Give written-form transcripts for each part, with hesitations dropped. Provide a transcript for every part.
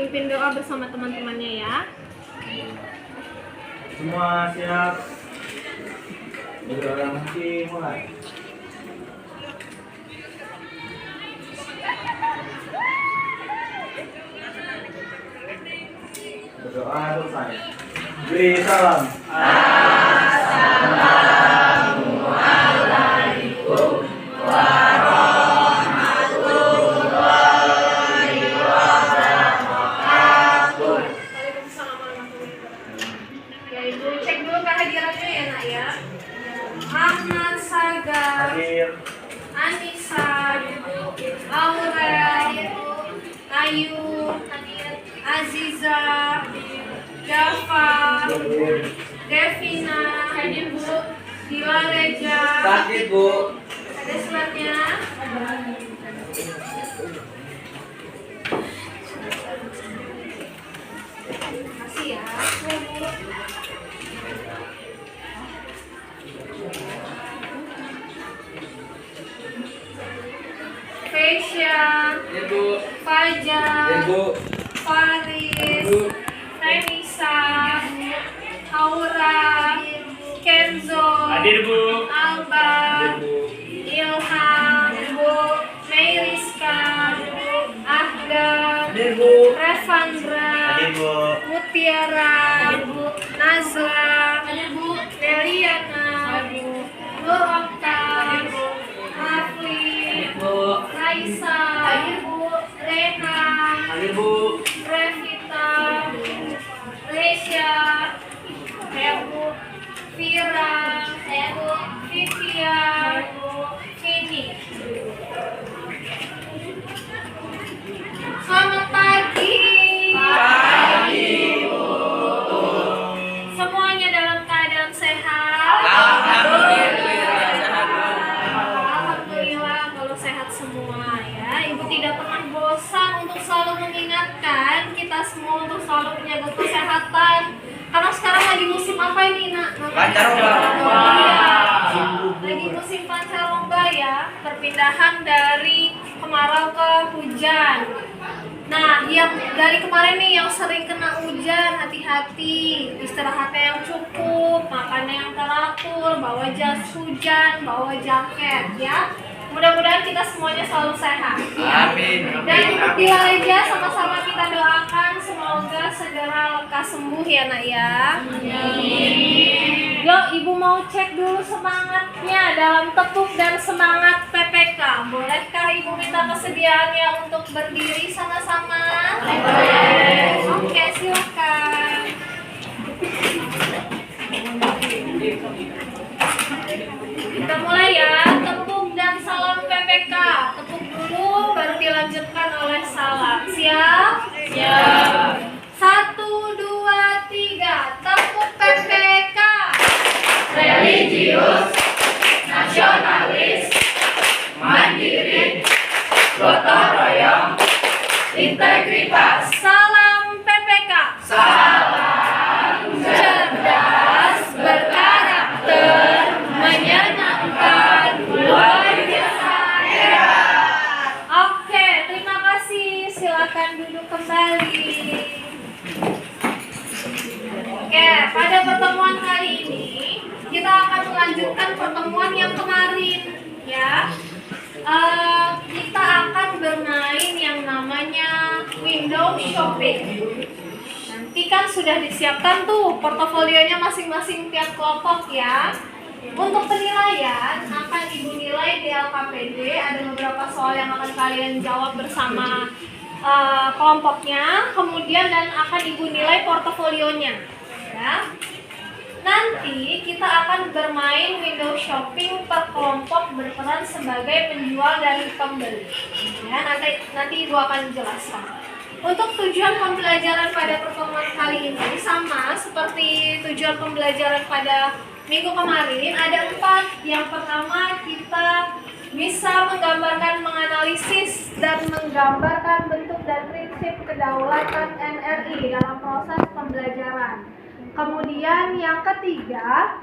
memimpin doa bersama teman-temannya ya. Semua siap. Berdoa mungkin mulai. Berdoa selesai. Beri salam. Assalamualaikum warahmatullahi wabarakatuh. Waalaikumsalam warahmatullahi wabarakatuh. Ya Ibu, cek dulu kehadirannya ya nak ya. Ahmad Sagar, Hadir. Anissa, Aurel, Ayu, Aziza, Dava, Devina, hadir Bu, Dila Reja. Sakit, Bu. Ada suratnya. Makasih ya. Fasya, Ya, Bu. Fajar, Ya, Bu. Faris, Renisa, Aura, Kenzo, Hadir, Bu. Alba, Hadir, Bu. Ilham, Meiriska, Ahdan, Hadir, Bu. Revandra, Hadir, Bu. Mutiara, Nazla, Deliana, Nur Okta, Rafli, Bu. Raisa, Reha, Hadir, Bu. Revita, Resya, Vira, Vivian, Vini. Selamat pagi. Semuanya dalam keadaan sehat. Alhamdulillah kalau sehat semua ya. Ibu tidak pernah bosan untuk selalu mengingatkan kita semua untuk selalu menjaga kesehatan. Karena sekarang lagi musim apa ini nak? Pancaroba. Iya. Lagi musim pancaroba ya. Perpindahan dari kemarau ke hujan. Nah, yang dari kemarin nih yang sering kena hujan, hati-hati, istirahatnya yang cukup, makannya yang teratur, bawa jas hujan, bawa jaket ya. Mudah-mudahan kita semuanya selalu sehat. Amin. Dan untuk Dila Reja sama-sama kita doakan semoga segera lekas sembuh ya nak ya. Yuk, Ibu mau cek dulu semangatnya dalam tepuk dan semangat PPK. Bolehkah Ibu minta kesediaannya untuk berdiri sama-sama? Oke, silakan. Kita mulai ya. Tepuk dan salam PPK. Tepuk dulu baru dilanjutkan oleh salam. Siap? Siap. 1, 2, 3. Tepuk PPK. Religius, nasionalis, mandiri, gotong royong, integritas, Salam PPK. salam Cerdas, berkarakter, menyenangkan, luar biasa hebat. Oke, terima kasih. Silakan duduk kembali. Oke, pada pertemuan kali ini kita akan melanjutkan pertemuan yang kemarin, ya. Kita akan bermain yang namanya window shopping. Nanti kan sudah disiapkan tuh portofolionya masing-masing tiap kelompok ya. Untuk penilaian akan Ibu nilai di LKPD. Ada beberapa soal yang akan kalian jawab bersama kelompoknya. Kemudian dan akan Ibu nilai portofolionya ya. Nanti kita akan bermain window shopping per kelompok berperan sebagai penjual dan pembeli. Ya, nanti Ibu akan jelaskan. Untuk tujuan pembelajaran pada pertemuan kali ini sama seperti tujuan pembelajaran pada minggu kemarin, ada 4. Yang pertama, kita bisa menggambarkan, menganalisis dan menggambarkan bentuk dan prinsip kedaulatan NRI dalam proses pembelajaran. Kemudian yang ketiga,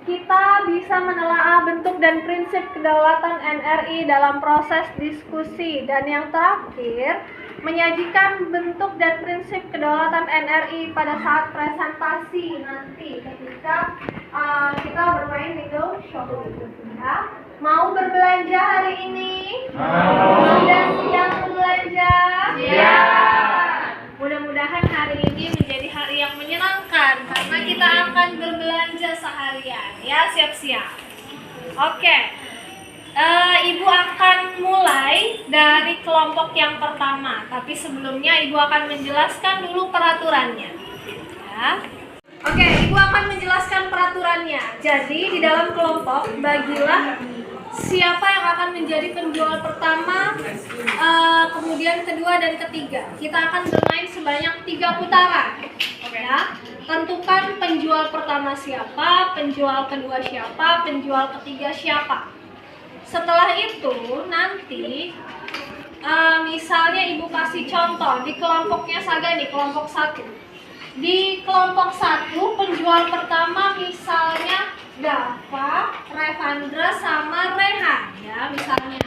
kita bisa menelaah bentuk dan prinsip kedaulatan NRI dalam proses diskusi. Dan yang terakhir, menyajikan bentuk dan prinsip kedaulatan NRI pada saat presentasi nanti ketika kita bermain window shopping. Ya. Mau berbelanja hari ini? Sudah siap berbelanja? Mudah-mudahan hari ini menjadi hari yang menyenangkan karena kita akan berbelanja seharian. Ya, siap-siap. Oke. Ibu akan mulai dari kelompok yang pertama, tapi sebelumnya Ibu akan menjelaskan dulu peraturannya. Ya. Oke, Ibu akan menjelaskan peraturannya. Jadi di dalam kelompok bagilah siapa yang akan menjadi penjual pertama, kemudian kedua dan ketiga. Kita akan bermain sebanyak 3 putaran. Ya. Tentukan penjual pertama siapa, penjual kedua siapa, penjual ketiga siapa. Setelah itu nanti misalnya Ibu kasih contoh di kelompoknya Saga nih, kelompok 1. Di kelompok 1 penjual pertama misalnya Dava, Revandra sama Rehan ya misalnya.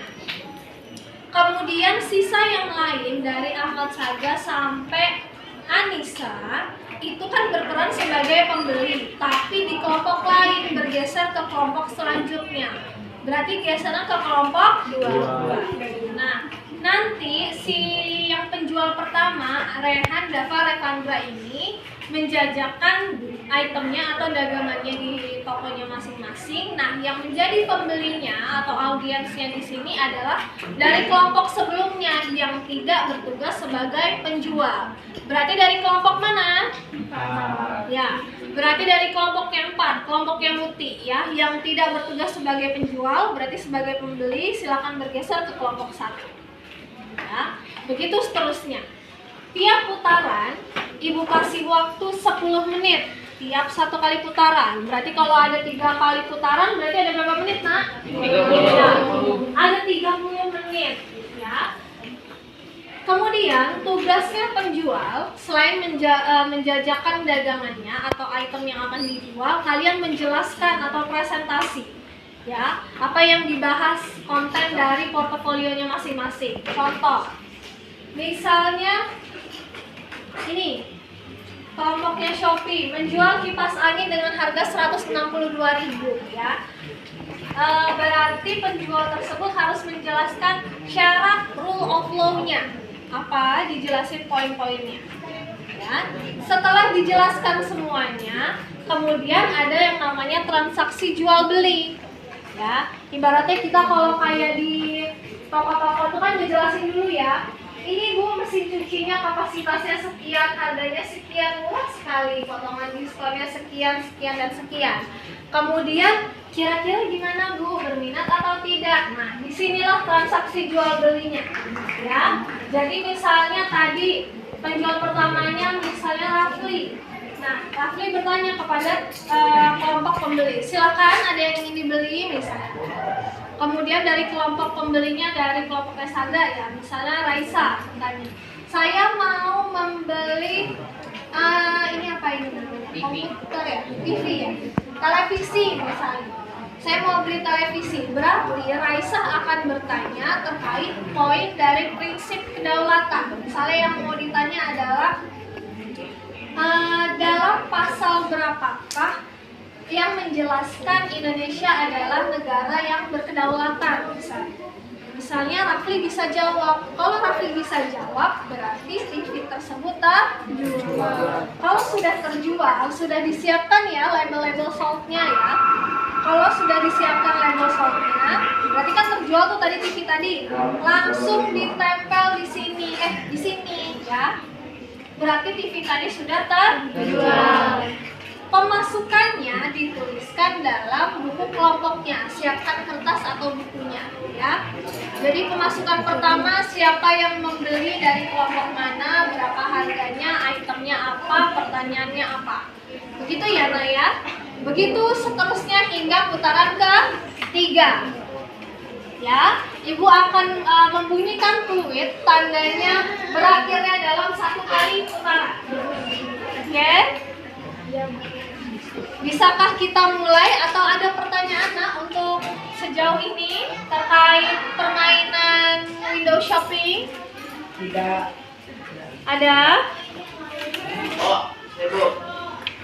Kemudian sisa yang lain dari Ahmad Saga sampai Anissa itu kan berperan sebagai pembeli, tapi di kelompok lain bergeser ke kelompok selanjutnya. Berarti gesernya ke kelompok 2. Nah, nanti si yang penjual pertama, Rehan, Dava, Revandra ini menjajakan itemnya atau dagangannya di tokonya masing-masing. Nah, yang menjadi pembelinya atau audiensnya di sini adalah dari kelompok sebelumnya yang tidak bertugas sebagai penjual. Berarti dari kelompok mana? Ya, berarti dari kelompok yang 4, kelompok yang Muti ya, yang tidak bertugas sebagai penjual, berarti sebagai pembeli silakan bergeser ke kelompok 1. Ya, begitu seterusnya. Tiap putaran Ibu kasih waktu 10 menit tiap 1 kali putaran. Berarti kalau ada 3 kali putaran berarti ada berapa menit, Nak? 30. Ada 30 menit ya. Kemudian tugasnya penjual selain menjajakan dagangannya atau item yang akan dijual, kalian menjelaskan atau presentasi ya, apa yang dibahas konten dari portofolionya masing-masing. Contoh, misalnya ini kelompoknya Shopee menjual kipas angin dengan harga 162.000 ya. Berarti penjual tersebut harus menjelaskan syarat rule of law-nya. Apa? Dijelasin poin-poinnya. Ya. Setelah dijelaskan semuanya, kemudian ada yang namanya transaksi jual beli. Ya, ibaratnya kita kalau kayak di toko-toko itu kan dijelasin dulu ya. Ini Bu, mesin cucinya kapasitasnya sekian, harganya sekian, murah sekali, potongan diskonnya sekian, sekian, dan sekian. Kemudian kira-kira gimana Bu, berminat atau tidak? Nah, disinilah transaksi jual belinya, ya. Jadi misalnya tadi penjual pertamanya misalnya Rafli. Nah, Rafli bertanya kepada kelompok pembeli, silakan ada yang ingin dibeli misalnya. Kemudian dari kelompok pembelinya dari kelompok Saga ya, misalnya Raisa bertanya, saya mau membeli ini apa ini namanya? Komputer ya, TV ya, televisi misalnya. Saya mau beli televisi, berarti Raisa akan bertanya terkait poin dari prinsip kedaulatan. Misalnya yang mau ditanya adalah dalam pasal berapakah yang menjelaskan Indonesia adalah negara yang berkedaulatan misalnya Rafli bisa jawab. Kalau Rafli bisa jawab berarti TV tersebut terjual. Kalau sudah terjual, sudah disiapkan ya label-label sold-nya ya. Kalau sudah disiapkan label sold-nya, berarti kan terjual tuh tadi TV tadi. Langsung ditempel di sini ya. Berarti TV tadi sudah terjual. Pemasukannya dituliskan dalam buku kelompoknya. Siapkan kertas atau bukunya ya. Jadi pemasukan pertama siapa yang membeli dari kelompok mana, berapa harganya, itemnya apa, pertanyaannya apa. Begitu ya Naya. Begitu seterusnya hingga putaran ketiga. Ya, Ibu akan membunyikan peluit, tandanya berakhirnya dalam 1 kali putaran. Oke? Bisakah kita mulai atau ada pertanyaan nak untuk sejauh ini terkait permainan window shopping? Tidak. Ada? Oh, Bu.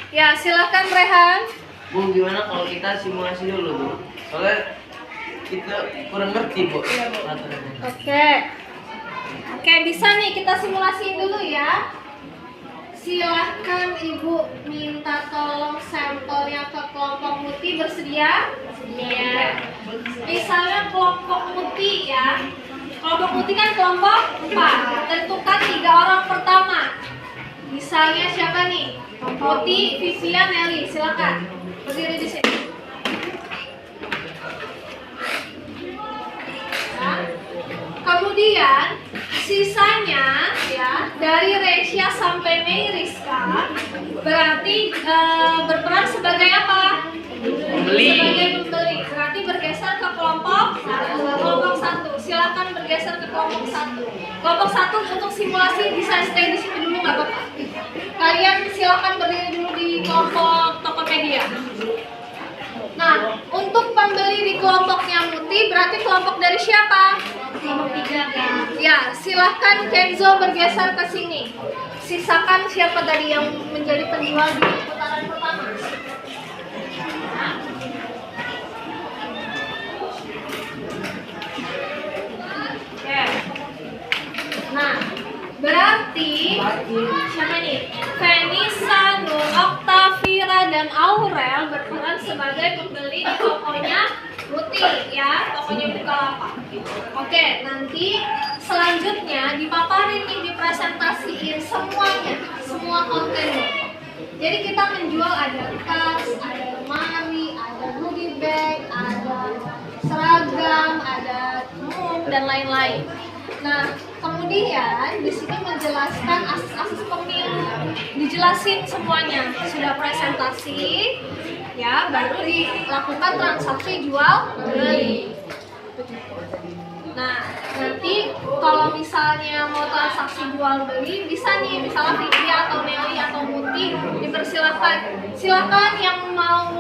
Ya, silakan Rehan. Bu, gimana kalau kita simulasi dulu, Bu? Soalnya kita kurang ngerti, Bu. Oke. Oke, bisa nih kita simulasiin dulu ya. Silahkan Ibu minta tolong sampelnya ke kelompok Muti, bersedia? Bersedia. Misalnya kelompok Muti ya. Kelompok Muti kan kelompok 4. Tentukan 3 orang pertama. Misalnya siapa nih? Muti, Vivian, Nelly. Silakan. Berdiri di sini. Nah, kemudian sisanya ya dari Resya sampai Mei Rizka berarti berperan sebagai apa? Pembeli. Sebagai pembeli. Berarti bergeser ke kelompok 1. Silakan bergeser ke kelompok 1. Kelompok 1 untuk simulasi bisa stay di sini dulu nggak apa-apa. Kalian silakan berdiri dulu di kelompok Tokopedia. Nah, untuk pembeli di kelompoknya Muti berarti kelompok dari siapa? Kelompok 3 kan? Ya, silahkan Kenzo bergeser ke sini. Sisakan siapa tadi yang menjadi penjual di putaran pertama. Oke. Nah, berarti siapa nih? Venisa, Nur, Oktavira, dan Aurel berperan sebagai pembeli di tokonya Muti ya, tokonya Bukalapak. Oke, nanti selanjutnya dipaparin nih, dipresentasiin semuanya, semua konten. Jadi kita menjual ada tas, ada lemari, ada goodie bag, ada seragam, ada mug dan lain-lain. Nah, kemudian di sini menjelaskan akses pemilu, dijelasin semuanya, sudah presentasi, ya, baru dilakukan transaksi jual beli. Nah, nanti kalau misalnya mau transaksi jual beli bisa nih, misalnya Vicky atau Nelly atau Muti dipersilakan. Silakan yang mau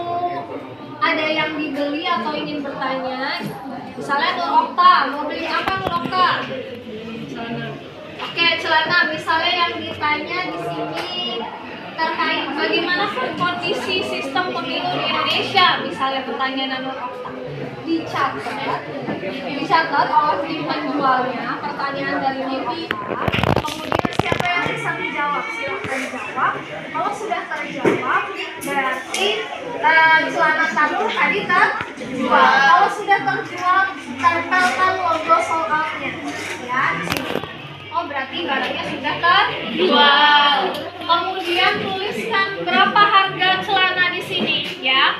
ada yang dibeli atau ingin bertanya. Misalnya Nur Okta, mau beli apa Nur Okta? Oke, celana. Misalnya yang ditanya di sini terkait bagaimana kondisi sistem pemilu di Indonesia, misalnya pertanyaan Nur Okta. Dicatat oleh tim penjualnya pertanyaan dari Nivia. Kemudian siapa yang bisa menjawab silahkan jawab. Kalau sudah terjawab berarti celana kamu tadi terjual. Kalau sudah terjual tempelkan logo sold out-nya ya di sini. Oh, berarti barangnya sudah terjual. Kemudian tuliskan berapa harga celana di sini ya.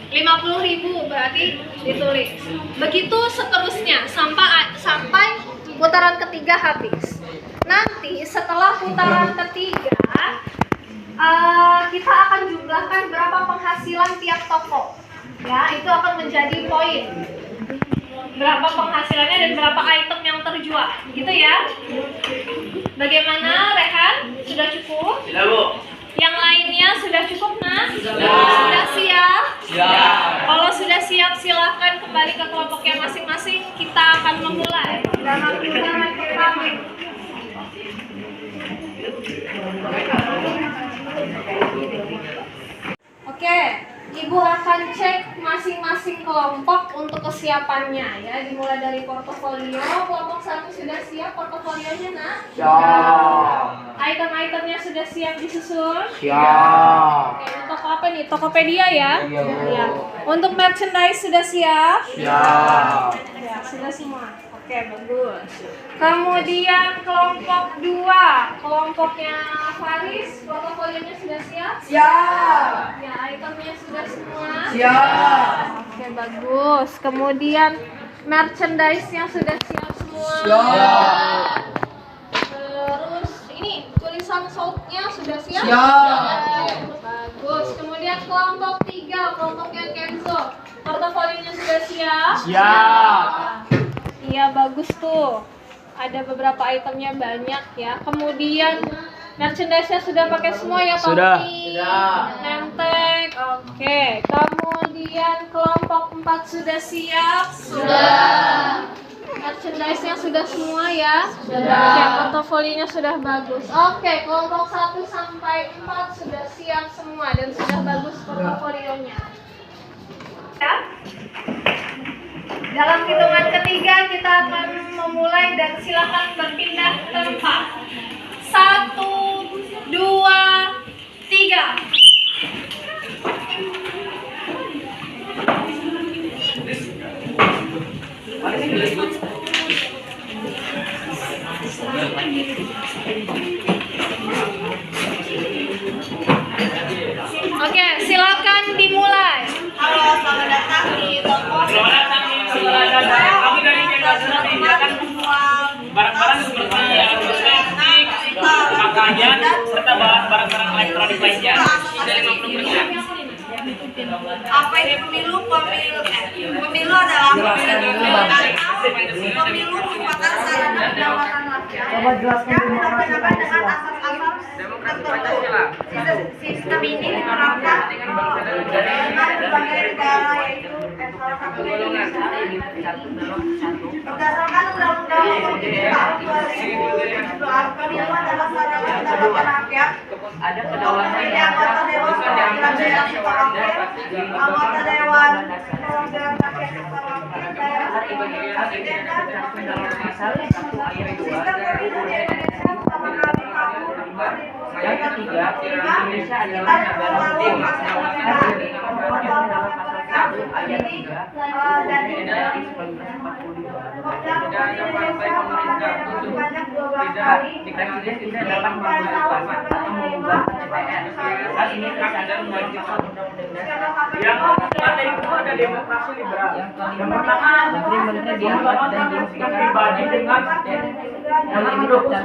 50.000 berarti ditulis. Begitu seterusnya sampai putaran ketiga habis. Nanti setelah putaran ketiga kita akan jumlahkan berapa penghasilan tiap toko. Ya, itu akan menjadi poin. Berapa penghasilannya dan berapa item yang terjual. Gitu ya. Bagaimana Rehan? Sudah cukup? Sudah, Bu. Yang lainnya sudah cukup, Nah? Sudah siap? Siap. Kalau sudah siap, silahkan kembali ke kelompoknya masing-masing. Kita akan memulai dalam putaran pertama. Oke, Ibu akan cek masing-masing kelompok untuk kesiapannya ya. Dimulai dari portofolio. Kelompok 1 sudah siap portofolionya, Nah? Siap. Item-itemnya sudah siap disusun? Siap. Oke, untuk toko apa nih? Tokopedia ya? Iya, Bu. Ya. Untuk merchandise sudah siap? Siap. Ya, sudah semua. Oke, bagus. Kemudian kelompok 2, kelompoknya Faris, portofolionya sudah siap? Siap. Ya, itemnya sudah semua? Siap. Oke, bagus. Kemudian merchandise-nya sudah siap semua? Siap. Terus ini tulisan sold-nya sudah siap? Siap. Oke, bagus. Kemudian kelompok 3, kelompoknya Kenzo, portofolionya sudah siap? Siap. Iya, bagus tuh. Ada beberapa itemnya banyak ya. Kemudian Merchandise-nya sudah pakai semua ya, Pak? Sudah. Nemtek, oke. Kemudian kelompok 4 sudah siap? Sudah. Merchandise-nya sudah semua ya? Sudah. Oke, portofolionya sudah bagus. Oke, kelompok 1 sampai 4 sudah siap semua dan sudah bagus portofolionya. Ya. Dalam hitungan ketiga kita akan memulai dan silakan berpindah tempat. 1, 2, 3. Oke, silakan dimulai. Halo, selamat datang di toko. Kami dari Megasan menyediakan barang-barang seperti kosmetik, pakaian, serta barang-barang elektronik lainnya. Apa itu pemilu? Pemilu adalah pemilu merupakan sarana kedaulatan rakyat yang dilaksanakan dengan asas-asas tertentu. Sistem ini diterapkan dengan berbagai negara, yaitu salah satunya Indonesia. Berdasarkan Undang-Undang Nomor 7 Tahun 2017, pemilu adalah sarana kedaulatan rakyat. Ini anggota Dewan Perwakilan Daerah Terwakil, anggota Dewan Perwakilan Rakyat Terwakil Daerah, Presiden dan Sistem pemilu di Indonesia pertama kali tahun 2005 kita melalui masa pemilihan sebanyak 12 kali Yang pertama itu ada demokrasi liberal. Yang pertama, menteri diangkat dan dimusnahkan pribadi dengan hidup dan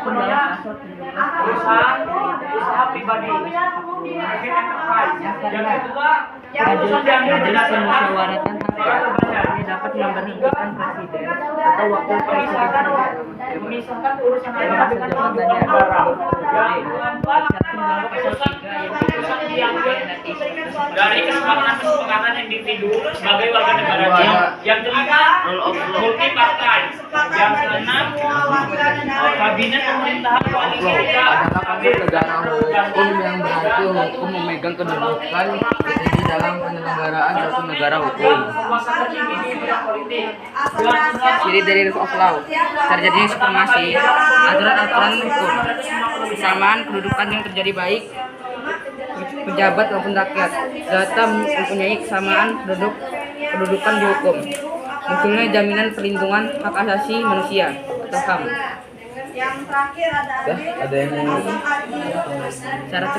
usaha pribadi. Yang kedua, keputusan diambil berdasarkan dapat memberhentikan presiden atau wakil presiden memisahkan urusan negara dengan negara. Yang keempat, keputusan diambil dari kesepakatan individu sebagai warga negaranya. Yang kelima, multi partai. Yang keenam, kabinet pemerintahan koalisi adalah konsep negara hukum yang berarti hukum memegang kedudukan tertinggi dalam penyelenggaraan suatu negara hukum. Ciri dari rule of law, terjadinya supremasi, aturan-aturan hukum, kesamaan kedudukan yang terjadi baik pejabat maupun rakyat, data mempunyai kesamaan kedudukan di hukum, munculnya jaminan perlindungan hak asasi manusia atau HAM. Yang terakhir Ada yang mau syarat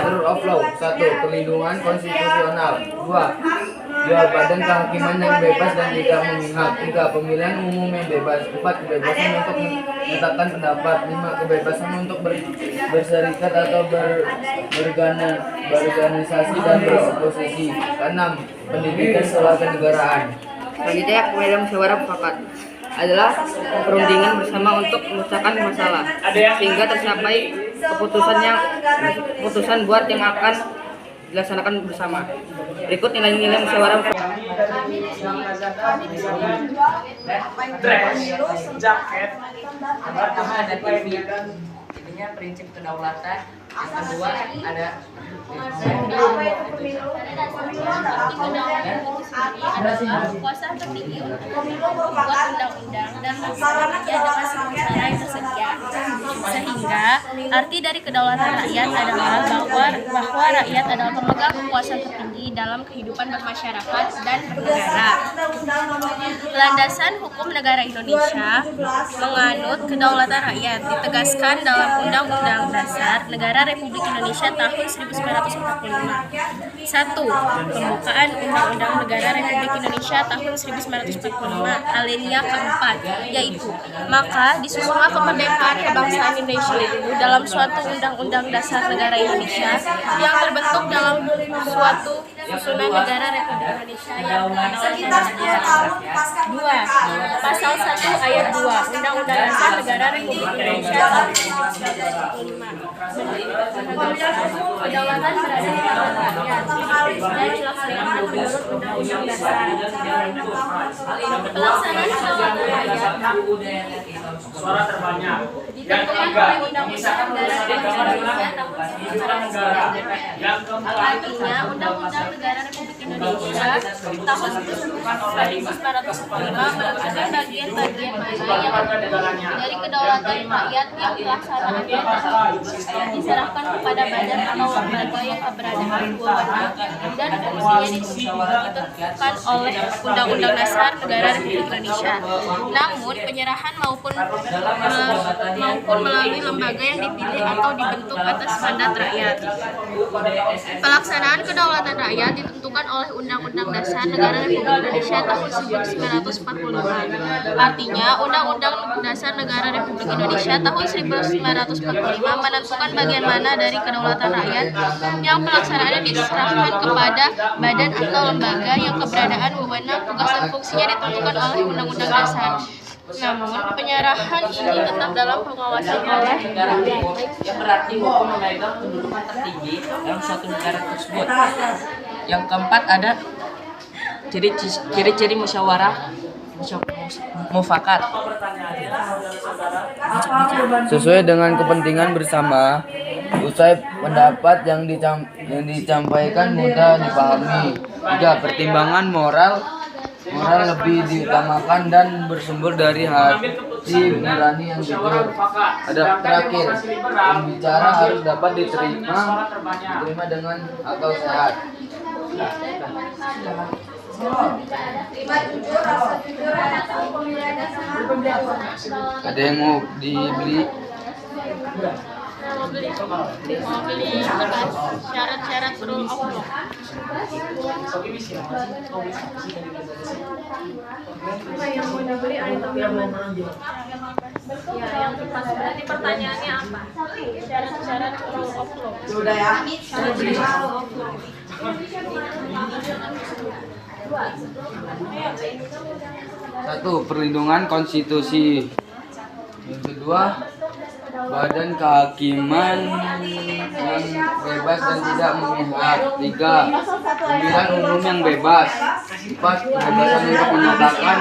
rule of law. 1. Perlindungan konstitusional. 2. Jual badan kehakiman yang bebas dan tidak memihak. 3. Pemilihan umum yang bebas. 4. Kebebasan untuk menyatakan pendapat. 5. Kebebasan untuk berserikat atau berorganisasi dan beroposisi. 6. Pendidikan setelah kenegaraan. Selanjutnya kemudian musyawarah mufakat adalah perundingan bersama untuk memecahkan masalah sehingga tercapai keputusan buat yang akan dilaksanakan bersama. Berikut nilai-nilai musyawarah mufakat. jaket. Pertama ada TV, intinya prinsip kedaulatan. Yang kedua ada kekuasaan tertinggi untuk membuat undang-undang dan melaksanakannya dengan semua cara yang tersedia. Sehingga arti dari kedaulatan rakyat adalah bahwa rakyat adalah pemegang kekuasaan tertinggi dalam kehidupan bermasyarakat dan bernegara. Landasan hukum negara Indonesia menganut kedaulatan rakyat ditegaskan dalam Undang-Undang Dasar Negara Republik Indonesia tahun 1945. 1. Pembukaan Undang-Undang Negara Republik Indonesia tahun 1945 alinea keempat, yaitu maka disusunlah kemerdekaan kebangsaan Indonesia itu dalam suatu Undang-Undang Dasar Negara Indonesia yang terbentuk dalam suatu Susunan Negara Republik Indonesia yang Sekitar 10 tahun pasca 2. kemerdekaan. Pasal 1 ayat 2 Undang-Undang Dasar Negara Republik Indonesia tahun 1945. Kedaulatan berada di tangan rakyat dan dilaksanakan menurut Undang-Undang Dasar. Pelaksanaan kedaulatan rakyat Suara terbanyak. ditentukan oleh Undang-Undang Negara Republik Indonesia tahun 1945. Yang keempat, Artinya, Undang-Undang Negara Republik Indonesia tahun 1945 menentukan bagian-bagian mana yang dari kedaulatan rakyat yang pelaksanaannya diserahkan kepada badan atau lembaga yang keberadaan wewenang dan fungsinya ditentukan oleh Undang-Undang Dasar Negara Republik Indonesia. Namun, penyerahan maupun melalui lembaga yang dipilih atau dibentuk atas mandat rakyat. Pelaksanaan kedaulatan rakyat ditentukan oleh Undang-Undang Dasar Negara Republik Indonesia tahun 1945. Artinya, Undang-Undang Dasar Negara Republik Indonesia tahun 1945 menentukan bagian mana dari kedaulatan rakyat yang pelaksanaannya diserahkan kepada badan atau lembaga yang keberadaan wewenang, tugas dan fungsinya ditentukan oleh Undang-Undang Dasar. Namun, penyerahan ini tetap dalam pengawasan oleh yang berarti hukum memegang kedudukan tertinggi dalam suatu negara tersebut. Yang keempat ada ciri-ciri musyawarah mufakat. Sesuai dengan kepentingan bersama, usai pendapat yang disampaikan mudah dipahami. 3. Pertimbangan moral lebih diutamakan dan bersumber dari hati nurani yang jujur. Ada terakhir, pembicara harus dapat diterima dengan akal sehat. Terima jujur, rasa jujur, atau pemilihannya sama. Ada yang mau dibeli? mau beli syarat-syarat rule of law. Yang mau dibeli item yang mana? Ya, yang pas berarti pertanyaannya apa? Syarat-syarat rule of law. Sudah ya. Rule of law. Satu, perlindungan konstitusi. Yang kedua, badan kehakiman yang bebas dan tidak memihak. 3, pemilihan umum yang bebas. 4, kebebasan untuk menyatakan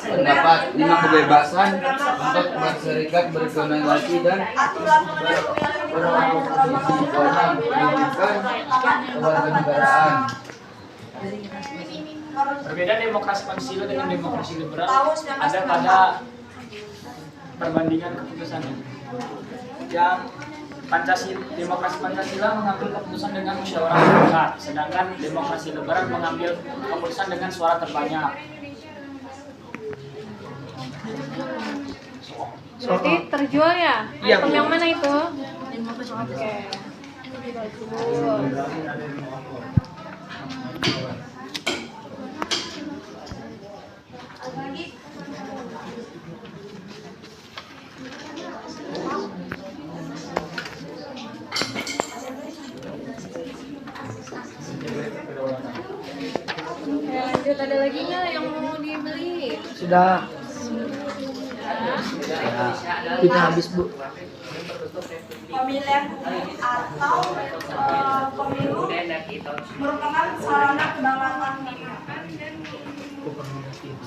pendapat. 5, kebebasan untuk berserikat, berorganisasi dan beroposisi. 6, pendidikan kewarganegaraan. Berbeda demokrasi Pancasila dengan demokrasi liberal ada pada perbandingan keputusannya. Yang demokrasi Pancasila mengambil keputusan dengan musyawarah mufakat, sedangkan demokrasi liberal mengambil keputusan dengan suara terbanyak. Berarti terjual ya? Iya, Item Bu. yang mana itu? Oke. Oke, lanjut, ada lagi nggak yang mau dibeli? Sudah. Kita habis, Bu. Pemilihan atau pemilu merupakan sarana kedaulatan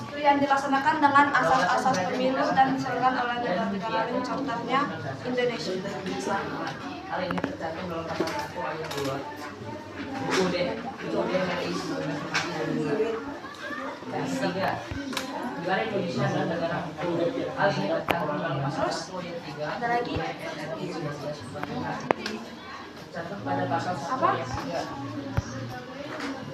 itu yang dilaksanakan dengan asas-asas pemilu dan diselenggarakan oleh negara-negara lain, contohnya Indonesia. Hal ini tercantum dalam pasal 1 ayat 2 UUD RI 1945. Dan 3, negara Indonesia adalah negara hukum. Hal ini tercantum dalam pasal 1 ayat 3 Ada lagi? RI 1945. Tercantum pada pasal 1 ayat 3.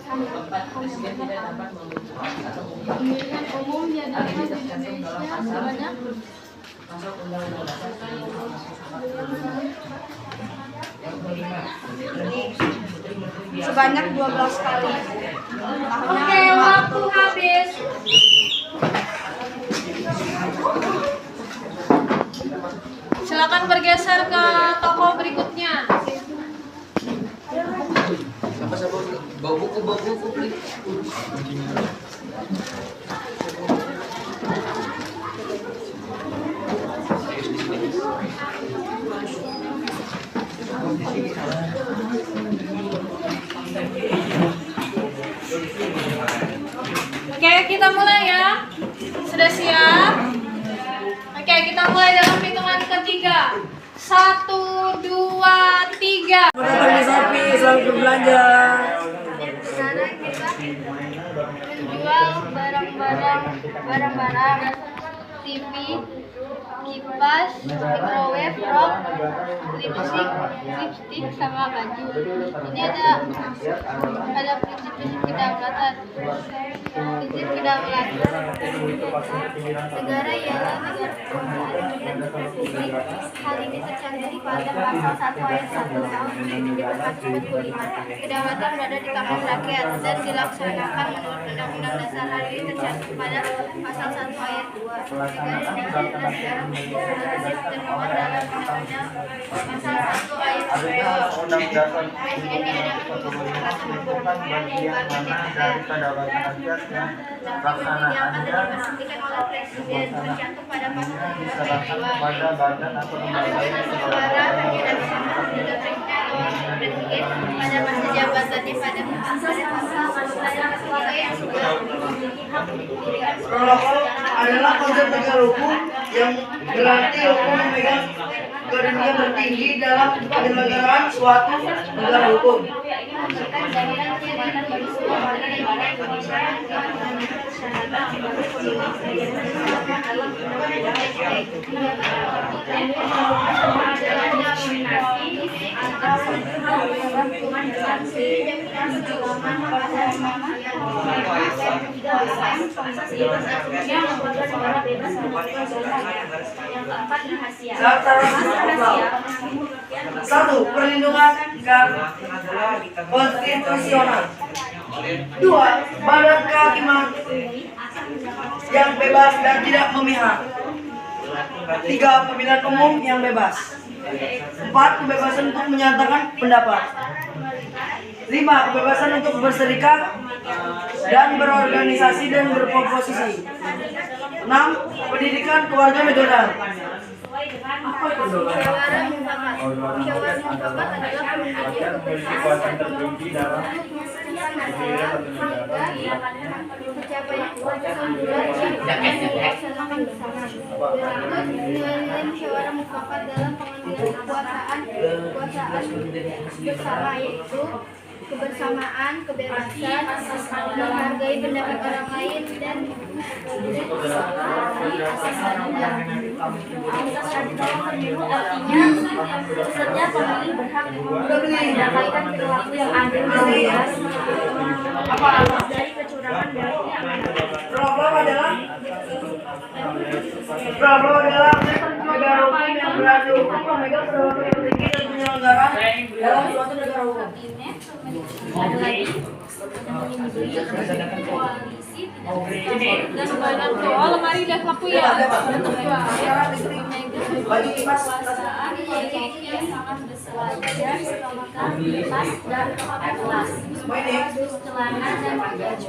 Keempat, presiden tidak dapat membentuk atau Pemilihan umum hal diadakan ini di tercantum dalam Indonesia pasal Undang-Undang Dasar 1945. Yang kelima, Sebanyak 12 kali. Oke, waktu habis. Silakan bergeser ke toko berikutnya. Siapa-siapa bau buku please. Oke, kita mulai ya. Sudah siap? Oke, kita mulai dalam hitungan ketiga. 1, 2, 3. Mendatangi sapi, selalu berbelanja. Sekarang kita menjual barang-barang TV, kipas, microwave, rok, lipstick, sama baju. Ini ada prinsip-prinsip kedaulatan. Prinsip kedaulatan negara ialah negara perusahaan dan publik. Hal ini tercantum pada pasal 1 ayat 1 Undang-Undang 45. Kedaulatan berada di tangan rakyat dan dilaksanakan menurut Undang-Undang Dasar. Hal ini tercantum pada pasal 1 ayat 2. Negara negara termuat dalam Undang-Undang pasal 1 ayat 2. Presiden tidak dapat memutuskan yang diakan dan diberhentikan oleh presiden tercantum pada pasal 2 ayat 2. Suara tidak bisa diperintahkan oleh presiden pada masa jabatannya pada pasal 1 ayat 2. Protokol adalah konsep negara hukum yang berarti hukum memegang kedudukan tertinggi dalam penyelenggaraan suatu negara hukum. Satu, perlindungan konstitusional. 2, badan kehakiman yang bebas dan tidak memihak. 3, pemilihan umum yang bebas. 4, kebebasan untuk menyatakan pendapat. 5, kebebasan untuk berserikat dan berorganisasi dan berproposisi. 6, pendidikan kewarganegaraan. Musyawarah mufakat. Musyawarah mufakat adalah penunjukan kebersamaan tertinggi dalam menyelesaikan masalah hingga pencapaian keputusan bulat yang dilaksanakan bersama. Berikut nilai-nilai musyawarah mufakat dalam pengambilan kekuasaan bersama, yaitu kebersamaan, kebebasan, menghargai pendapat orang lain, dan artinya setiap pemilih berhak mendapatkan perilaku yang adil dan bebas dari kecurangan dan keamanan. Problem adalah negara hukum yang berada hukum memegang kedaulatan yang tinggi dan penyelenggaraan dalam suatu negara hukum. Ada lagi dan banyak doa lemari udah laku ya. Bagi kipas Kekuasaan yaitu yang sangat berselancar, selomakan, tas dan kelas, celana dan baju.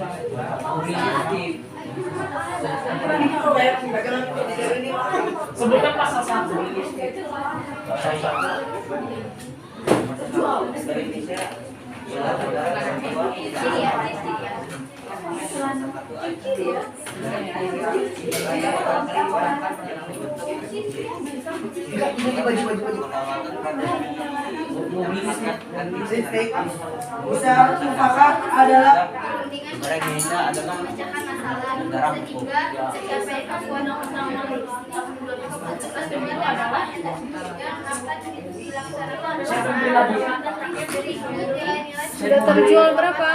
Sebutkan pasal 1. Musyawarah mufakat adalah Memecahkan masalah sehingga mencapai kepuasan dengan adalah yang akan dilaksanakan Sudah terjual berapa?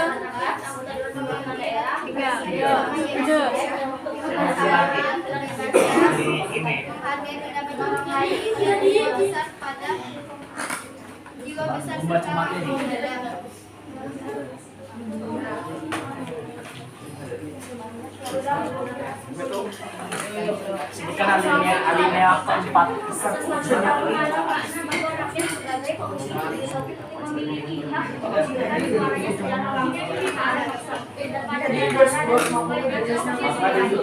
3, 7. Harga pendapat orang lain dan jiwa besar pada jiwa besar serta kemudahan. Sebutkan alinea keempat. memiliki hak untuk menjadi suaranya secara langsung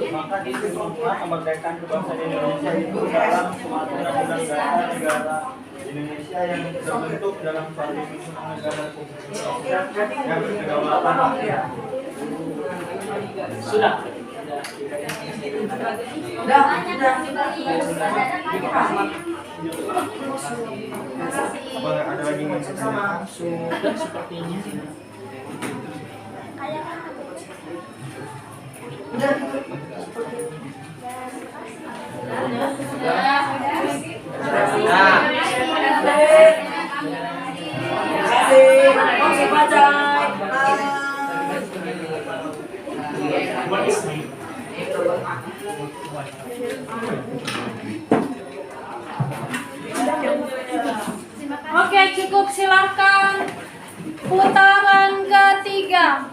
Maka di semua kemerdekaan kebangsaan Indonesia itu dalam suatu undang-undang dasar negara Indonesia yang terbentuk dalam suatu negara yang berkedaulatan rakyat. Sudah. Apa ada lagi yang sama? Sudah sepertinya. Oke, cukup, silakan putaran ketiga.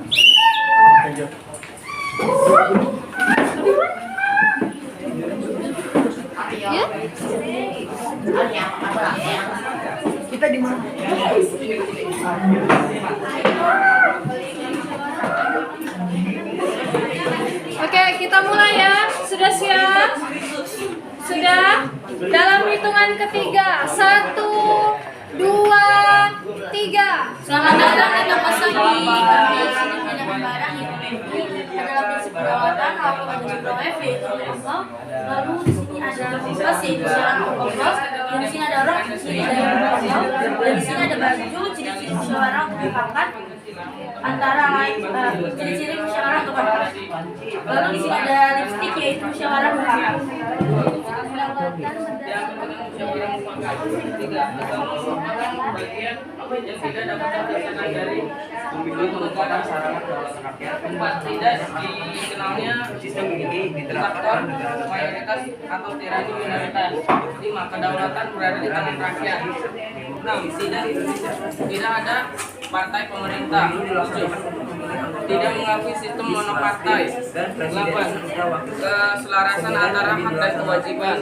Kita di mana? Oke, kita mulai ya. Sudah siap? Sudah? Dalam hitungan ketiga. 1, 2, 3. Selamat datang di tempat kami. Kami di sini menyediakan barang yang adalah prinsip perawatan, lalu ada juga lalu di sini ada bungkus yaitu syarat pokok, dan di sini ada rok, ciri dari pokok, dan di sini ada baju, ciri-ciri musyawarah untuk dipakai antara lain ciri-ciri musyawarah untuk dipakai. Lalu di sini ada lipstik yaitu musyawarah mufakat. Bagian yang tidak dapat terlaksana dari pemilu merupakan sarana kedaulatan rakyat. Tidak dikenalnya sistem ini diterapkan mayoritas atau tirani minoritas. 5. Kedaulatan berada di tangan rakyat. 6. Tidak ada partai pemerintah. 7. Tidak mengakui sistem monopartai. 8. Keselarasan antara hak dan kewajiban.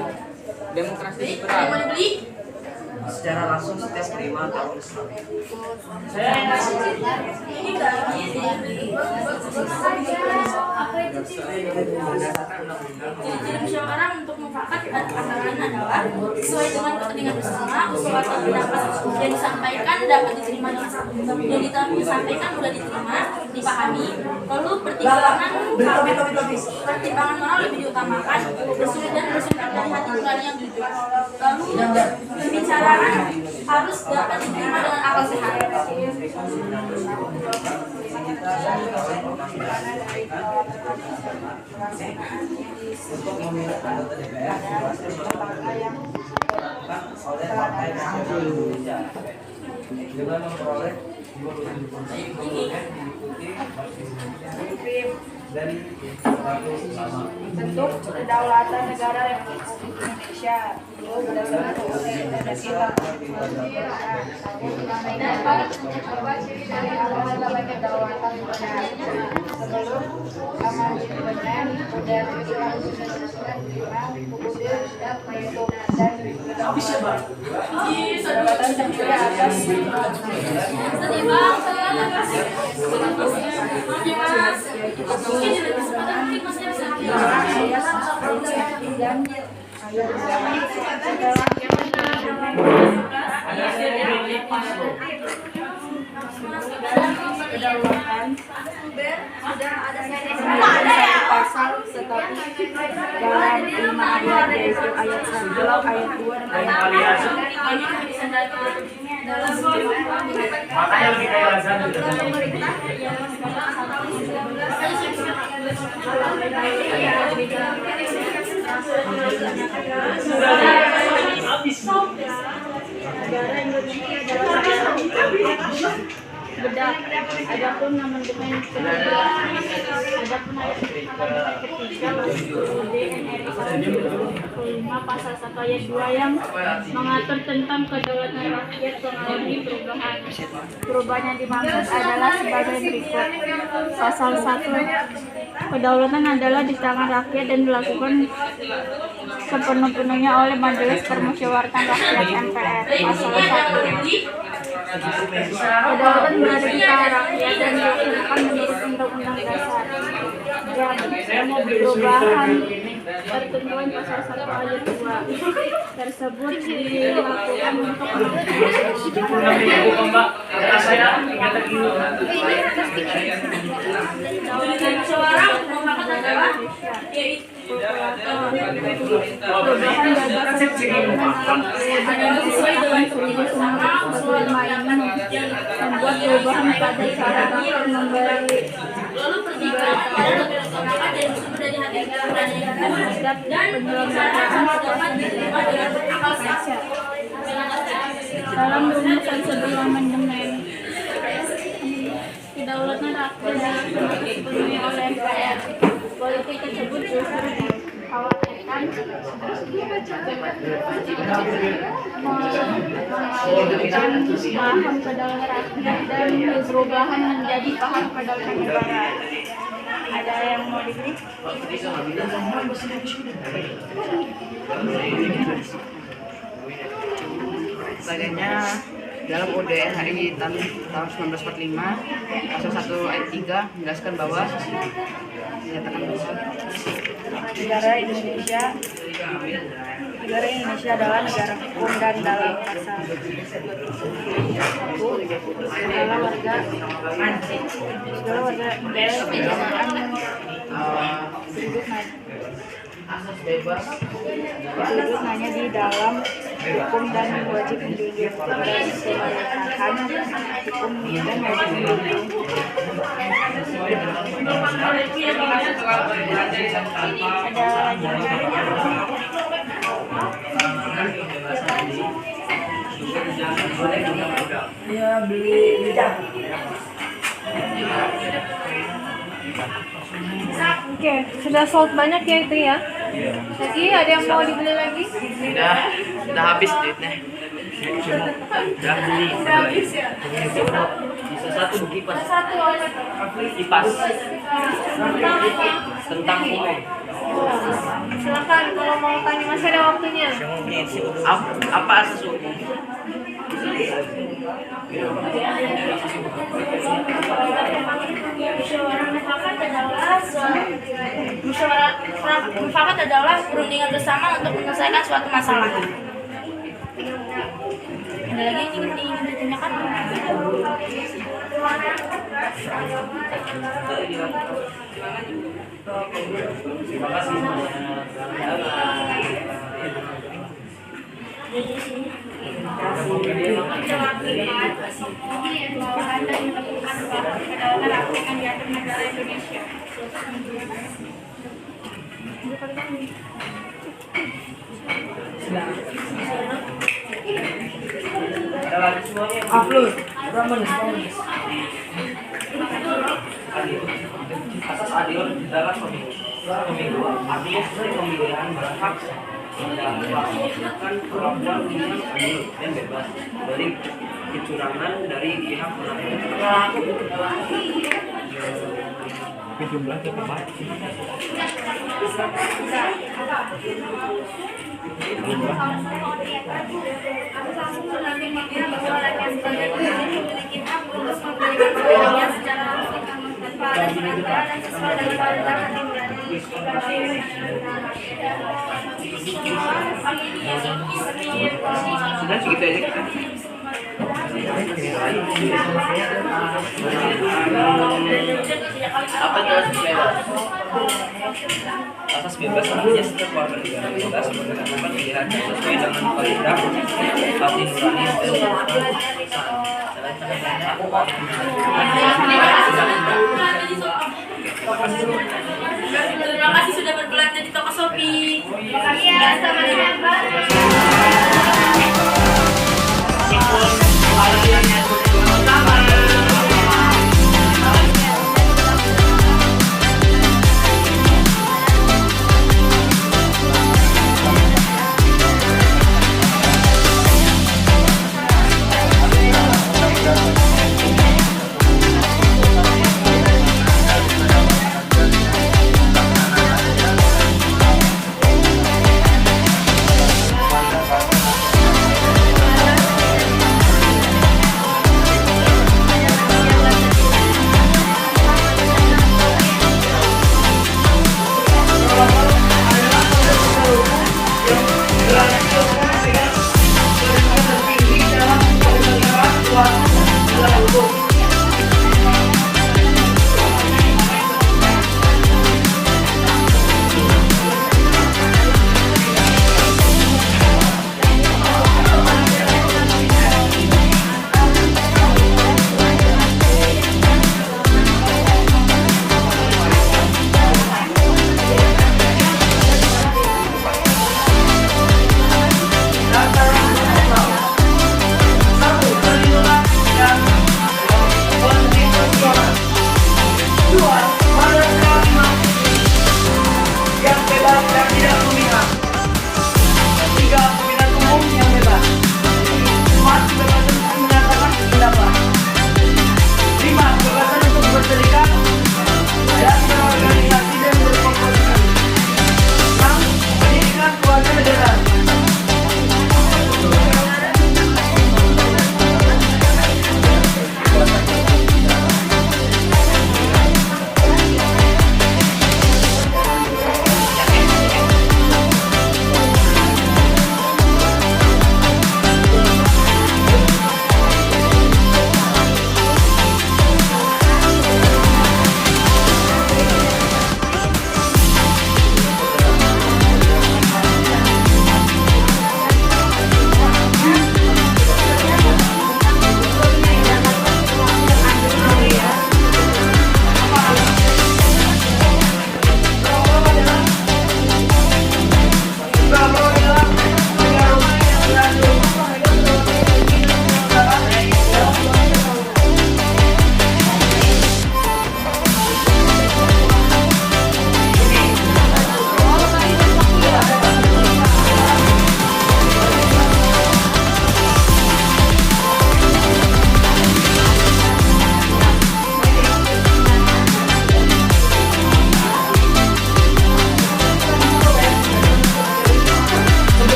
Demokrasi liberal. Secara langsung setiap 5 tahun sekali. Ciri-ciri musyawarah untuk mufakat antara lain adalah sesuai dengan kepentingan bersama, usul atau pendapat yang disampaikan dapat diterima dengan yang disampaikan mudah diterima, dipahami. Lalu pertimbangan moral lebih diutamakan, bersulit dan bersumber dari hati nurani yang jujur. Lalu pembicaraan harus dapat diterima dengan akal sehat. Untuk memilih anggota DPR oleh partai Indonesia dengan memperoleh 27% diikuti dari 100 lama. Bentuk kedaulatan negara Republik Indonesia. Berdasarkan Indonesia. Ciri dari awal kedaulatan negara. Sebelum amandemen dan kemudian dan pasal tetapi dalam 5 ayat yaitu ayat 1, ayat 2 dan ayat 3 Makanya lebih kayak azan negara Indonesia adalah bedak. Adapun amandemen kedua, adapun ayat ketiga DNRI 145 pasal 1 ayat 2 yang mengatur tentang kedaulatan rakyat mengalami perubahan. Perubahan yang dimaksud adalah sebagai berikut. Pasal 1, kedaulatan adalah di tangan rakyat dan dilakukan sepenuh-penuhnya oleh Majelis Permusyawaratan Rakyat MPR. Pasal 1. Kedaulatan berada di tangan rakyat dan dilaksanakan menurut Undang-Undang Dasar. Yang perubahan pertentuan pasal 1 ayat 2 tersebut dilakukan untuk perubahan gagasan membuat perubahan pada cara rakyat memberi terhadap penyelenggaraan kekuasaan Indonesia. Dalam rumusan sebelum amandemen, kedaulatan rakyat dilaksanakan sepenuhnya oleh MPR. Politik tersebut justru dikhawatirkan mengalihkan paham kedaulatan rakyat dan perubahan menjadi paham kedaulatan negara. Ada yang mau diberi? Selanjutnya dalam UUD RI tahun 1945 pasal 1 ayat 3 menjelaskan bahwa menyatakan bahwa Negara Indonesia adalah negara hukum dan dalam pasal 1 segala warga negara hidup hanya di dalam hukum dan wajib menjunjung berdasarkan hukum dan wajib menjunjung. Oke, sudah sold banyak ya itu ya. Jadi ada yang mau dibeli lagi? Udah habis duitnya. Udah beli. Udah habis ya. Bisa satu kipas. Satu Kipas tentang apa? tentang ini. Silakan kalau mau tanya, masih ada waktunya. Apa asas hukum? Mufakat adalah perundingan bersama untuk menyelesaikan suatu masalah. Ada lagi yang ingin ditanyakan? Terima kasih. Upload. Asas adil dalam pemilu artinya sesuai pemilihan berhak melakukan perlakuan yang adil dan bebas dari kecurangan dari pihak berwenang. Jumlahnya berapa? Sudah segitu aja kita. Apa itu asas bebas? Asas bebas artinya setiap warga negara bebas menentukan pilihannya sesuai dengan kehendak hati nurani Terima kasih sudah berbelanja di toko Shopee. Iya, sama-sama Mbak.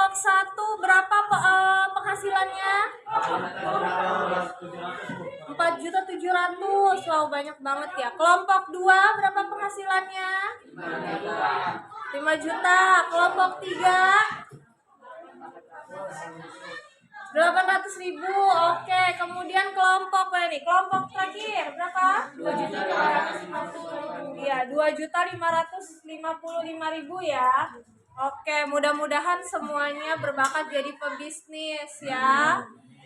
kelompok 1 berapa penghasilannya? 4.700.000. Wow, banyak banget ya. Kelompok 2 berapa penghasilannya? 5 juta. Kelompok 3 800.000. Oke, kemudian kelompok ini, kelompok terakhir berapa? 2.550.000. Ya, 2.555.000 ya. Oke, mudah-mudahan semuanya berbakat jadi pebisnis ya.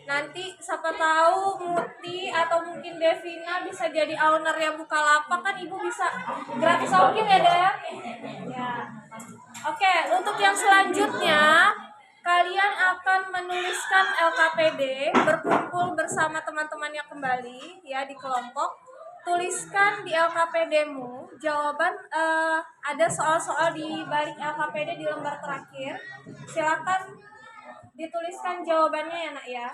Nanti siapa tahu Muti atau mungkin Devina bisa jadi owner yang Bukalapak, kan ibu bisa gratis ongkir ya, Dev? Ya. Oke, untuk yang selanjutnya kalian akan menuliskan LKPD, berkumpul bersama teman-temannya kembali ya di kelompok. Tuliskan di LKPD-mu jawaban, ada soal-soal di balik LKPD di lembar terakhir. Silakan dituliskan jawabannya ya, Nak ya.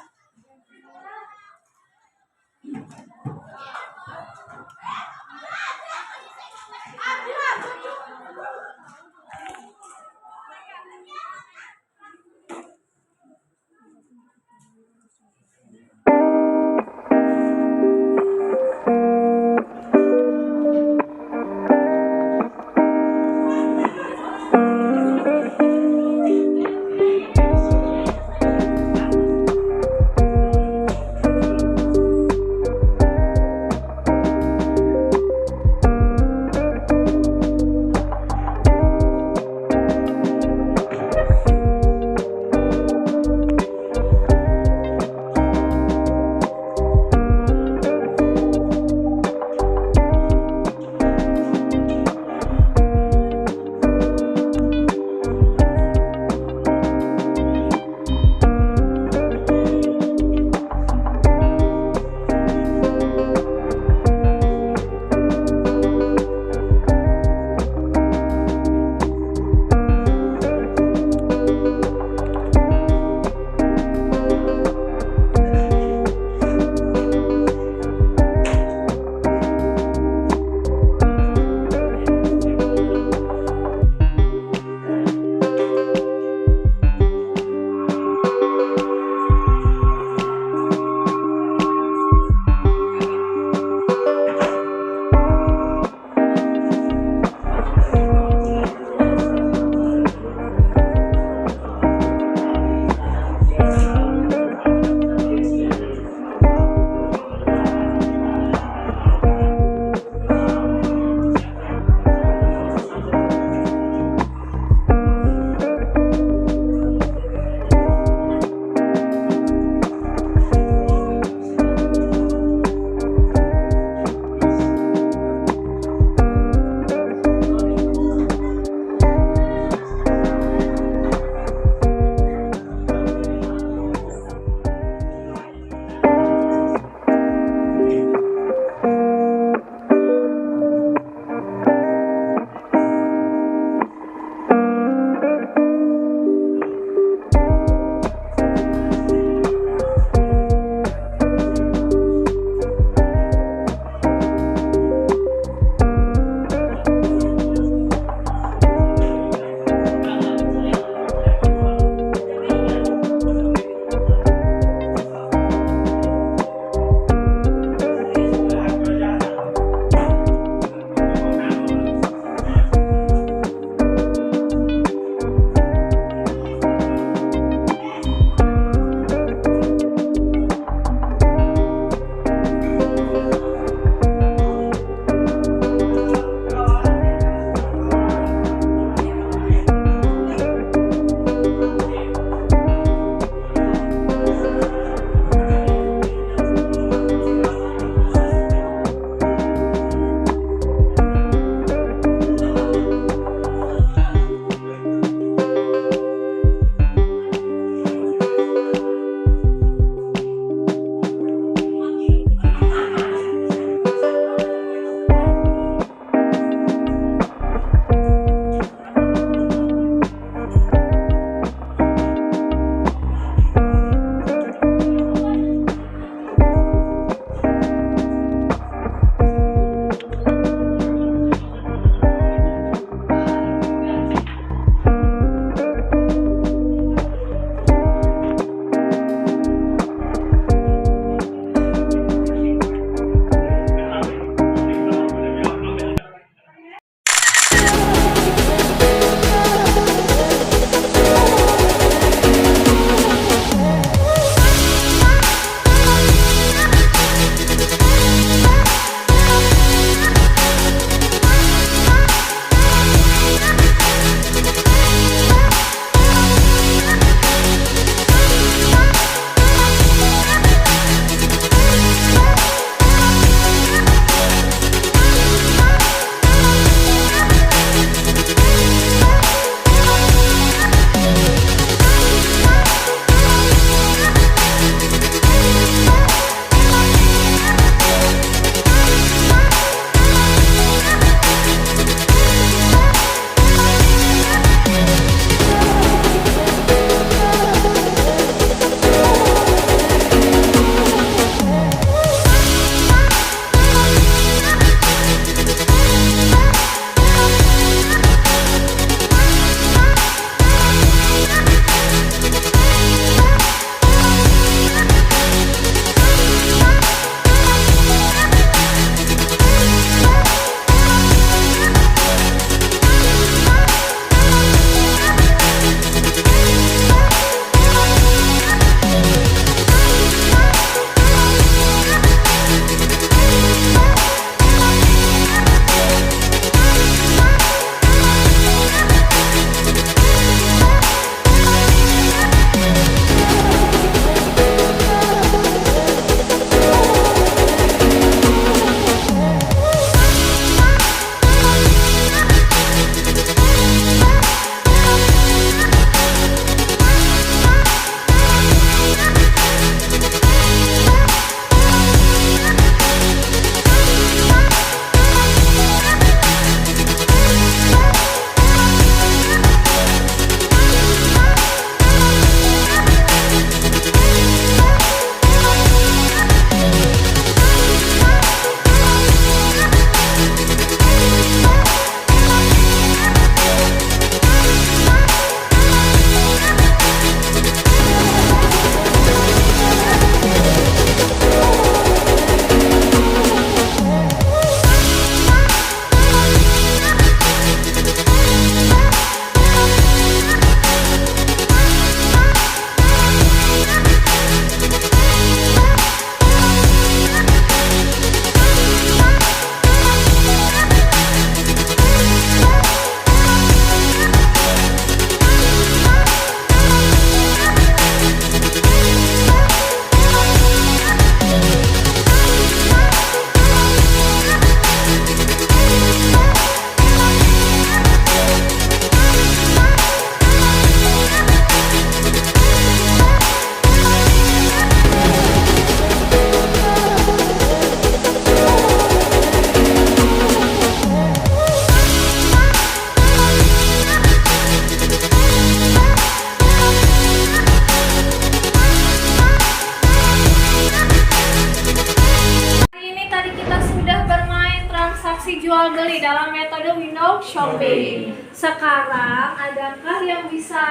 shopping. Sekarang adakah yang bisa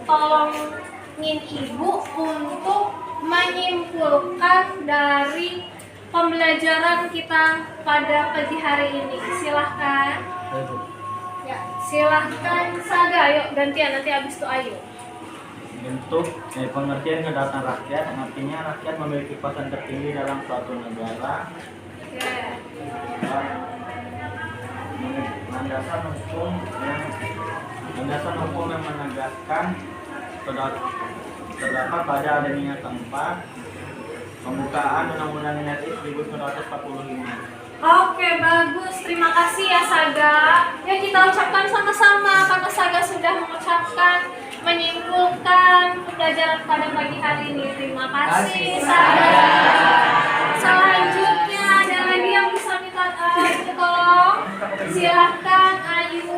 tolongin Ibu untuk menyimpulkan dari pembelajaran kita pada pagi hari ini? Silahkan. Ya, silahkan Saga, yuk gantian, nanti habis itu Ayu. Bentuk pengertian kedaulatan rakyat, artinya rakyat memiliki kekuasaan tertinggi dalam suatu negara. Oke. Landasan hukum yang menegaskan terdapat pada adanya tempat pembukaan Undang-Undang NRI 1945. Oke, bagus. Terima kasih ya Saga. Ya, kita ucapkan sama-sama karena Saga sudah mengucapkan, menyimpulkan pembelajaran pada pagi hari ini. Terima kasih Saga. Selanjutnya ada lagi yang bisa minta tolong? Silahkan Ayu.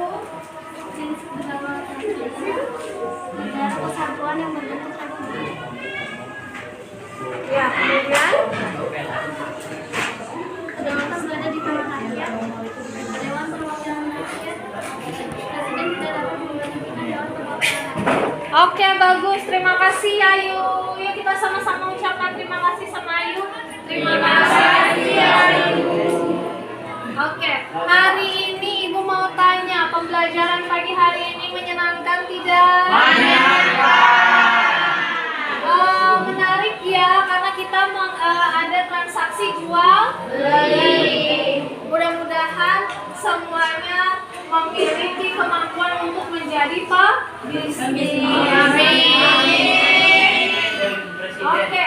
Negara kesatuan yang berbentuk republik. Ya, kemudian Kedaulatan berada di tangan rakyat. Dewan Perwakilan Rakyat. Presiden tidak dapat menggantikan Dewan Perwakilan Rakyat. oke, bagus. Terima kasih Ayu. Yuk kita sama-sama ucapkan terima kasih sama Ayu. Terima kasih Ayu. Oke, hari ini Ibu mau tanya, pembelajaran pagi hari ini menyenangkan tidak? Menarik ya, karena kita ada transaksi jual beli. Mudah-mudahan semuanya memiliki kemampuan untuk menjadi pebisnis. Oke,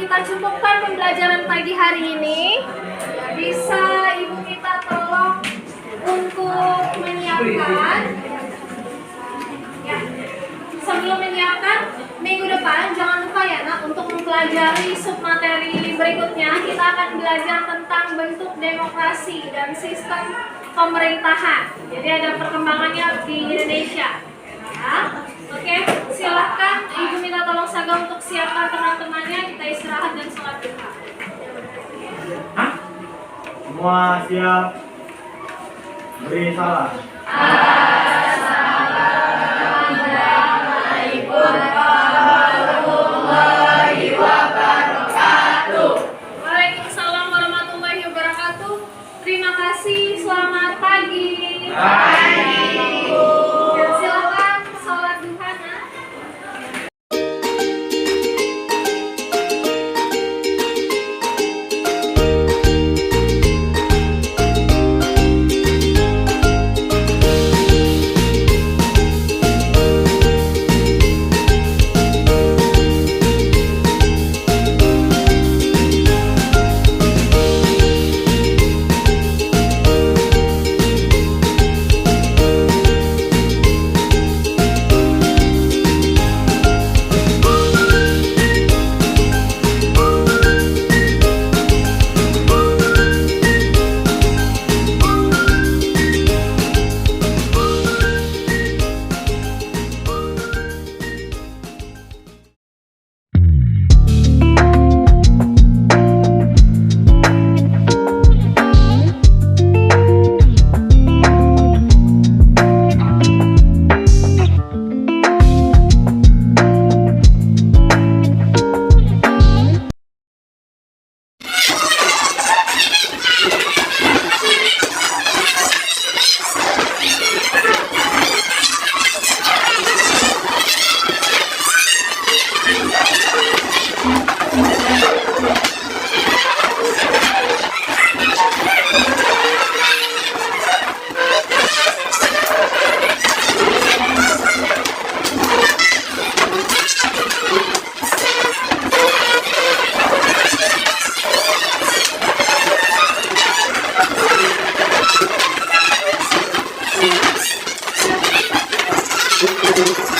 kita cukupkan pembelajaran pagi hari ini. Bisa Ibu minta tolong untuk menyiapkan. Ya, sebelum menyiapkan, minggu depan jangan lupa ya Nak, untuk mempelajari submateri berikutnya kita akan belajar tentang bentuk demokrasi dan sistem pemerintahan. Jadi ada perkembangannya di Indonesia. Ya. Oke, silahkan Ibu minta tolong Saga untuk siapkan teman-temannya, kita istirahat dan sholat duha. Semua siap? Beri salam. Waalaikumsalam warahmatullahi wabarakatuh. Terima kasih, selamat pagi. Dan silakan sholat duha Nak. Thank you.